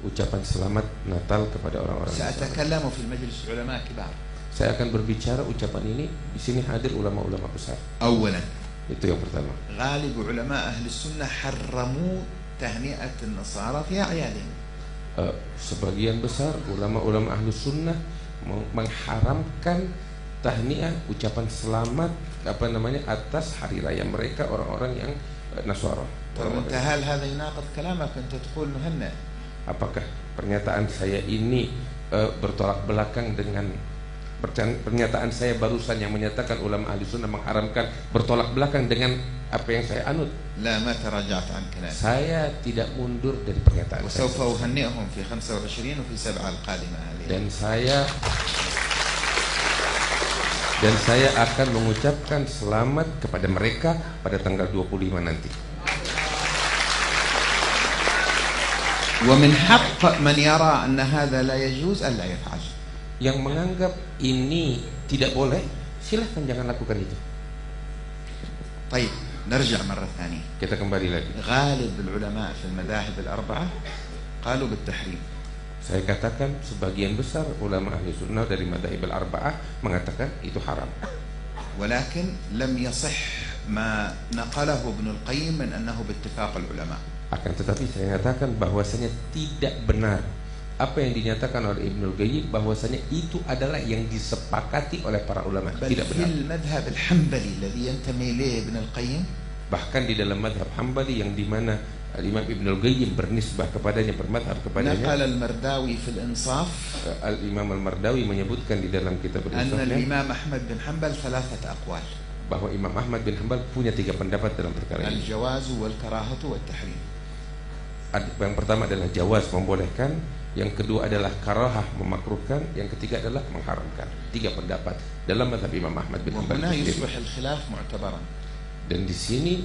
ucapan selamat Natal kepada orang-orang Nasrani. سأتكلم في المجلس علماء كبار. Saya akan berbicara ucapan ini di sini hadir ulama-ulama besar. أولا Itu yang pertama. غالب علماء أهل السنة حرموا تهنئة النصارى في أعيادهم. Sebagian besar ulama-ulama ahlu sunnah mengharamkan tahniah, ucapan selamat atas hari raya mereka orang-orang yang Nasara. وأنت هل هذا يناقض كلامك أنت تقول نهنئ؟ Apakah pernyataan saya ini bertolak belakang dengan pernyataan saya barusan yang menyatakan ulama ahli sunnah mengharamkan, bertolak belakang dengan apa yang saya anut? لا ما تراجعت عن كلامي. Saya tidak mundur dari pernyataan وسوف saya. أهنئهم في 25 وفي 7 القادمة هذه. Dan saya akan mengucapkan selamat kepada mereka pada tanggal 25 nanti. ومن حق من يرى أن هذا لا يجوز ألا يفعل. Yang menganggap ini tidak boleh, silahkan jangan lakukan itu. طيب نرجع مرة ثانية. Kita kembali lagi. غالب العلماء في المذاهب الأربعة قالوا بالتحريم. Saya katakan sebagian besar ulama ahli sunnah dari madzhab al-arba'ah mengatakan itu haram. ولكن لم يصح ما نقله ابن القيم من أنه باتفاق العلماء. Akan tetapi saya nyatakan bahwasanya tidak benar apa yang dinyatakan oleh Ibnul Qayyim, bahwasanya itu adalah yang disepakati oleh para ulama. بل Tidak في benar. المذهب الحنبلي الذي ينتمي إليه ابن القيم Bahkan di dalam madhab Hambali yang dimana Imam Ibnul Qayyim bernisbah kepadanya, bermadhab kepadanya, نقل المرداوي في الإنصاف Al-Imam Al-Mardawi menyebutkan di dalam kitab أن Al-Insafnya الإمام أحمد بن حنبل 3 أقوال: bahwa Imam Ahmad bin Hanbal punya 3 pendapat dalam perkara ini. الجواز والكراهة والتحريم. Yang pertama adalah jawaz, membolehkan, yang kedua adalah karahah, memakruhkan, yang ketiga adalah mengharamkan. 3 pendapat dalam mazhab Imam Ahmad bin Hanbal. وهنا يصبح الخلاف معتبرا. Dan di sini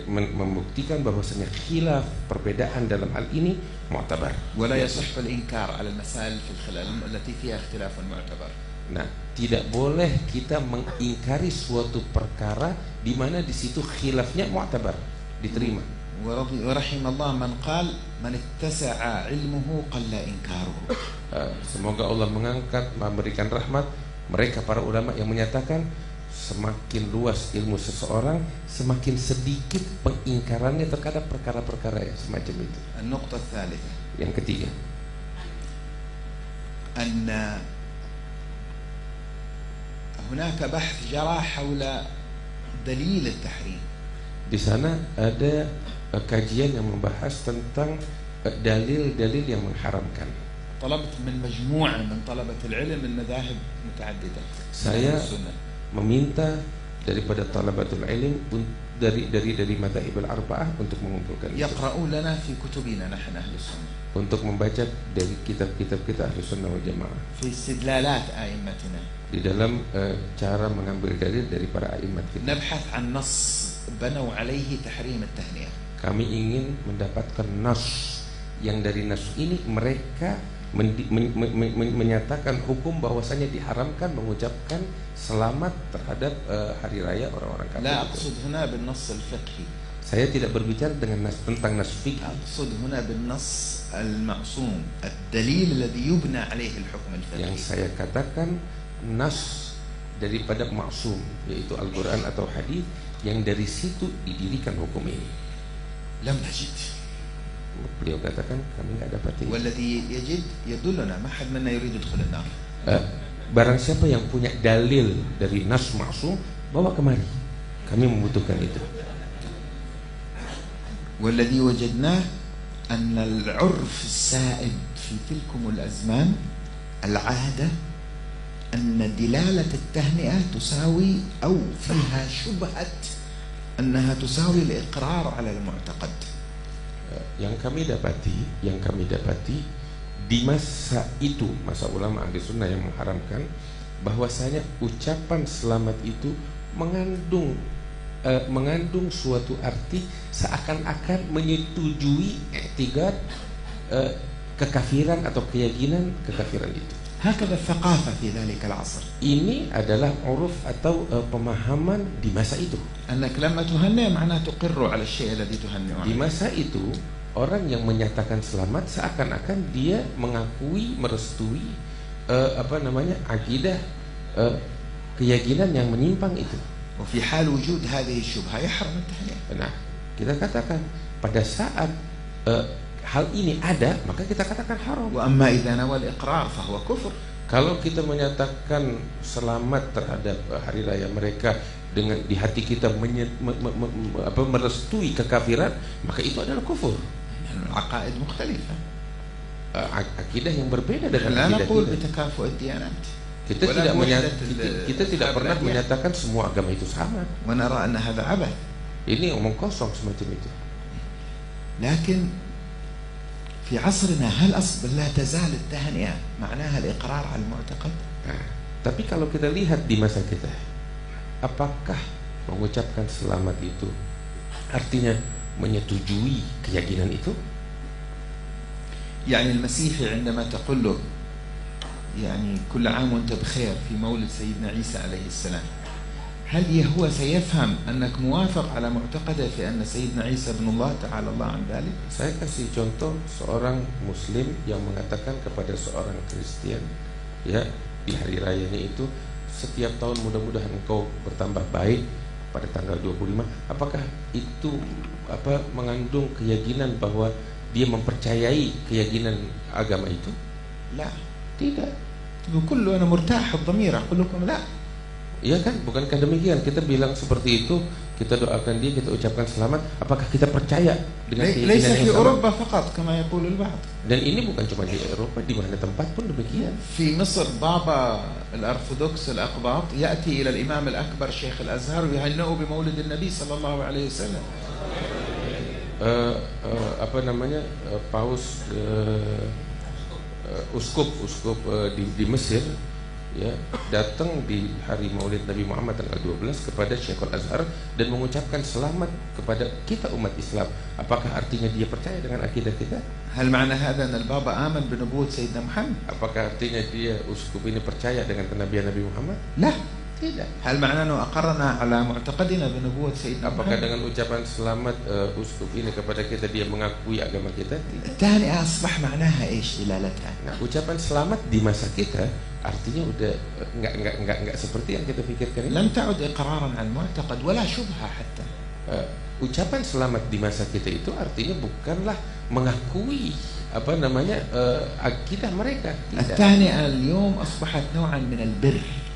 membuktikan bahwasanya khilaf, perbedaan dalam hal ini mu'tabar. ولا يصح الإنكار على المسائل في الخلاف التي فيها اختلاف معتبر. Nah, tidak boleh kita mengingkari suatu perkara di mana di situ khilafnya mu'tabar, diterima. ورحم الله من قال من اتسع علمه قل إنكاره. Semoga Allah mengangkat, memberikan rahmat mereka para ulama yang menyatakan semakin luas ilmu seseorang, semakin sedikit pengingkarannya terhadap perkara-perkara yang semacam itu. النقطة الثالثة Yang ketiga, أن هناك بحث جرى حول دليل التحريم. di sana ada kajian yang membahas tentang dalil-dalil yang mengharamkan. طلبت من مجموعة من طلبة العلم المذاهب متعددة. Saya السنة. meminta daripada talabatul ilm dari madzhab al-arba'ah untuk mengumpulkan itu, يقرؤون لنا في كتبنا نحن أهل السنة untuk membaca dari kitab-kitab kita ahli sunnah wal jamaah في استدلالات أئمتنا. di dalam cara mengambil dalil dari para a'immat kita. نبحث عن نص بنوا عليه تحريم التهنئة. Kami ingin mendapatkan nas yang dari nas ini mereka menyatakan hukum bahwasanya diharamkan mengucapkan selamat terhadap hari raya orang-orang kafir. لا أقصد هنا بالنص الفقهي. Saya tidak berbicara dengan tentang nas fikih. أقصد هنا بالنص المعصوم الدليل الذي يبنى عليه الحكم Yang الفقهي. saya katakan nas daripada maksum, yaitu Al-Quran atau hadis yang dari situ didirikan hukum ini. لم نجد. Beliau katakan kami nggak dapat ini. والذي يجد يدلنا ما حد منا يريد يدخل النار. Barang siapa yang punya dalil dari nas maksum, bawa kemari. Kami membutuhkan itu. والذي وجدناه أن العرف السائد في تلكم الأزمان العادة أن دلالة التهنئة تساوي أو فيها شبهة أنها تساوي الإقرار على المعتقد. Yang kami dapati di masa itu, masa ulama ahli sunnah yang mengharamkan, bahwasanya ucapan selamat itu mengandung suatu arti seakan-akan menyetujui i'tiqad kekafiran atau keyakinan kekafiran itu. هكذا الثقافة في ذلك العصر. Ini adalah uruf atau pemahaman di masa itu. أنك لما تهنئ معناه تقر على الشيء الذي تهنئ Di عليه. masa itu orang yang menyatakan selamat seakan-akan dia mengakui, merestui akidah keyakinan yang menyimpang itu. وفي حال وجود هذه الشبهة يحرم التهنئة. Nah, kita katakan pada saat hal ini ada, maka kita katakan haram. وأما إذا نوى الإقرار فهو كفر. Kalau kita menyatakan selamat terhadap hari raya mereka dengan di hati kita merestui kekafiran, maka itu adalah kufur. العقائد مختلفة. Akidah yang berbeda dengan لا akidah نقول kita. بتكافؤ الديانات. Kita tidak pernah menyatakan semua agama itu sama. ونرى أن هذا عبث. Ini omong kosong semacam itu. لكن في عصرنا هل لا تزال التهنئة معناها الإقرار على المعتقد؟ Nah, tapi kalau kita lihat di masa kita, apakah mengucapkan selamat itu artinya menyetujui keyakinan itu? يعني المسيحي عندما تقول له يعني كل عام وانت بخير في مولد سيدنا عيسى عليه السلام، هل هو سيفهم أنك موافق على معتقده في أن سيدنا عيسى ابن الله تعالى الله عن ذلك؟ Saya kasih contoh seorang Muslim yang mengatakan kepada seorang Kristen, ya, di hari rayanya itu, setiap tahun mudah-mudahan engkau bertambah baik pada tanggal 25. Apakah itu mengandung keyakinan bahwa dia mempercayai keyakinan agama itu? لا. Tidak. بكل أنا مرتاح الضمير أقول لكم لا. Iya kan, bukankah demikian? Kita bilang seperti itu, kita doakan dia, kita ucapkan selamat. Apakah kita percaya dengan keyakinan ليس yang في sama? أوروبا فقط كما يقول البعض. Dan ini bukan cuma di Eropa, di mana tempat pun demikian. في مصر بابا الأرثوذكس الأقباط يأتي إلى الإمام الأكبر شيخ الأزهر ويهنئه بمولد النبي صلى الله عليه وسلم. Paus uskup di Mesir, ya, datang di hari Maulid Nabi Muhammad tanggal 12 kepada Syekhul Azhar dan mengucapkan selamat kepada kita umat Islam. Apakah artinya dia percaya dengan akidah kita? هل معنى هذا أن البابا آمن بنبوة سيدنا محمد؟ Apakah artinya dia uskup ini percaya dengan kenabian Nabi Muhammad? لا. Tidak. هل معناه أنه أقرنا على معتقدنا بنبوة سيدنا Apakah محمد؟ dengan ucapan selamat uskup ini kepada kita dia mengakui agama kita? Tidak. التهنئة أصبح معناها إيش دلالتها؟ Nah, ucapan selamat di masa kita artinya udah nggak seperti yang kita pikirkan ini. لم تعد إقرارا على المعتقد ولا شبهة حتى. Ucapan selamat di masa kita itu artinya bukanlah mengakui akidah mereka. Tidak. التهنئة اليوم أصبحت نوعا من البر.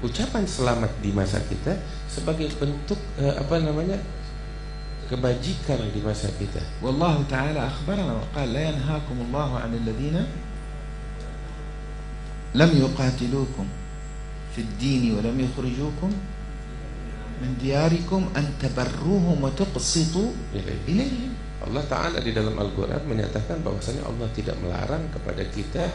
Ucapan selamat di masa kita sebagai bentuk kebajikan di masa kita. والله تعالى أخبرنا وقال لا ينهاكم الله عن الذين لم يقاتلوكم في الدين ولم يخرجوكم من دياركم أن تبروهم وتقسطوا إليهم. Allah Ta'ala di dalam Al-Quran menyatakan bahwasanya Allah tidak melarang kepada kita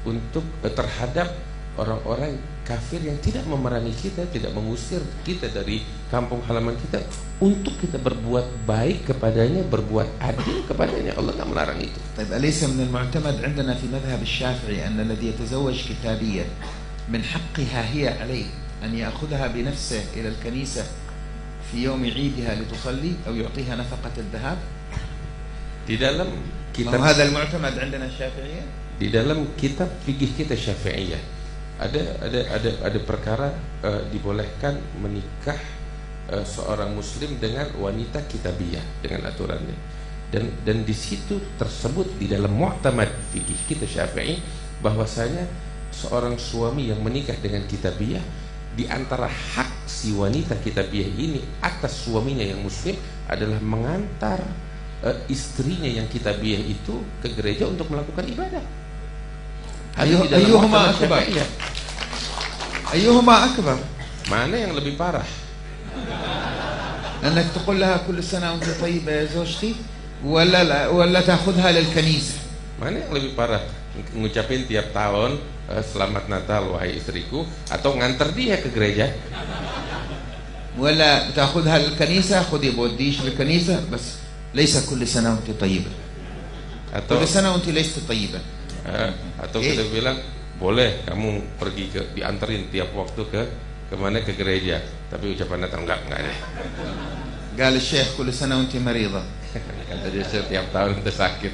untuk terhadap orang-orang kafir yang tidak memerangi kita, tidak mengusir kita dari kampung halaman kita, untuk kita berbuat baik kepadanya, berbuat adil kepadanya. Allah tak melarang itu. طيب أليس من المعتمد عندنا في مذهب الشافعي أن الذي يتزوج كتابيا من حقها هي عليه أن يأخذها بنفسه إلى الكنيسة في يوم عيدها لتصلي أو يعطيها نفقة الذهاب؟ Di dalam kitab هذا المعتمد عندنا الشافعية. Di dalam kitab fikih kita Syafi'iyah ada perkara dibolehkan menikah seorang muslim dengan wanita kitabiyah dengan aturannya, dan di situ tersebut di dalam mu'tamad fikih kita Syafi'i bahwasanya seorang suami yang menikah dengan kitabiyah, di antara hak si wanita kitabiyah ini atas suaminya yang muslim adalah mengantar istrinya yang kitabiyah itu ke gereja untuk melakukan ibadah. أيهما أكبر؟ أيهما أكبر؟ Mana yang lebih parah? أنك تقول لها كل سنة وأنت طيبة يا زوجتي ولا تأخذها للكنيسة؟ Mana yang lebih parah? Ngucapin tiap tahun selamat Natal wahai istriku, atau nganter dia ke gereja? ولا تأخذها للكنيسة؟ خذي بوديش للكنيسة بس ليس كل سنة وأنت طيبة. كل سنة وأنت ليست طيبة. Atau kita bilang boleh kamu pergi dianterin tiap waktu ke mana, ke gereja, tapi ucapan Natal enggak deh. قال الشيخ كل سنة وأنت مريضة. Kata dia setiap tahun itu sakit.